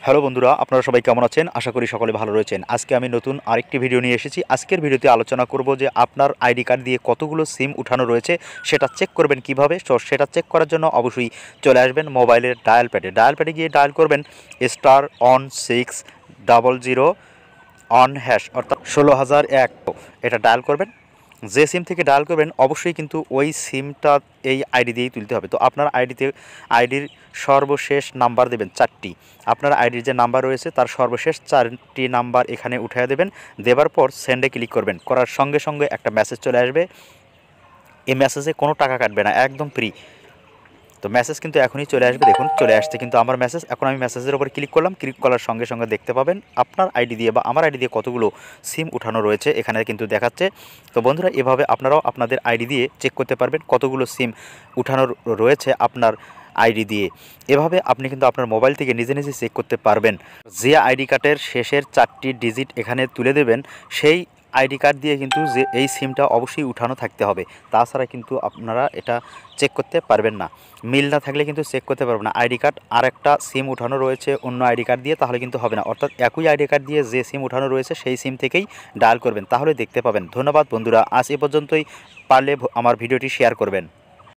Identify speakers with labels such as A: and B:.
A: Hello বন্ধুরা, আপনারা সবাই কেমন আছেন? আশা করি সকলে ভালো রয়েছেন। আজকে আমি নতুন আরেকটি ভিডিও নিয়ে এসেছি। আজকের ভিডিওতে আলোচনা করব যে আপনার আইডি কার্ড দিয়ে কতগুলো সিম উঠানো রয়েছে সেটা চেক করবেন কিভাবে। তো সেটা চেক করার জন্য অবশ্যই চলে আসবেন মোবাইলের ডায়াল প্যাডে। ডায়াল প্যাডে গিয়ে ডায়াল করবেন *1600 অন হ্যাশ অর্থাৎ 16001। এটা ডায়াল করবেন। যে সিম থেকে ডায়াল করবেন অবশ্যই কিন্তু ওই সিমটা এই আইডি দিয়েই তুলতে হবে। তো আপনার আইডির সর্বশেষ নাম্বার দেবেন 4টি। আপনার আইডির যে নাম্বার রয়েছে তার সর্বশেষ 4টি নাম্বার এখানে উঠিয়ে দেবেন। দেওয়ার পর সেন্ডে ক্লিক করবেন। করার সঙ্গে সঙ্গে একটা মেসেজ চলে আসবে। এই মেসেজে কোনো টাকা কাটবে না, একদম ফ্রি। তো মেসেজ কিন্তু এখনই চলে আসবে। দেখুন চলে আসছে কিন্তু আমার মেসেজ। এখন আমি মেসেজের উপর ক্লিক করলাম। ক্লিক করার সঙ্গে সঙ্গে দেখতে পাবেন আপনার আইডি দিয়ে বা আমার আইডি দিয়ে কতগুলো সিম উঠানো রয়েছে এখানে কিন্তু দেখাচ্ছে। তো বন্ধুরা, এভাবে আপনারাও আপনাদের আইডি দিয়ে চেক করতে পারবেন কতগুলো সিম উঠানো রয়েছে আপনার আইডি দিয়ে। এভাবে আপনি কিন্তু আপনার মোবাইল থেকে নিজে নিজে চেক করতে পারবেন। যে আইডি কার্ডের শেষের 4টি ডিজিট এখানে তুলে দেবেন, সেই আইডি কার্ড দিয়ে কিন্তু যে এই সিমটা অবশ্যই উঠানো থাকতে হবে। তাছাড়া কিন্তু আপনারা এটা চেক করতে পারবেন না। মিল না থাকলে কিন্তু চেক করতে পারবেন না। আইডি কার্ড আর একটা সিম উঠানো রয়েছে অন্য আইডি কার্ড দিয়ে, তাহলে কিন্তু হবে না। অর্থাৎ একই আইডি কার্ড দিয়ে যে সিম উঠানো রয়েছে সেই সিম থেকেই ডায়াল করবেন, তাহলে দেখতে পাবেন। ধন্যবাদ বন্ধুরা, আজ এ পর্যন্তই। পারলে আমার ভিডিওটি শেয়ার করবেন।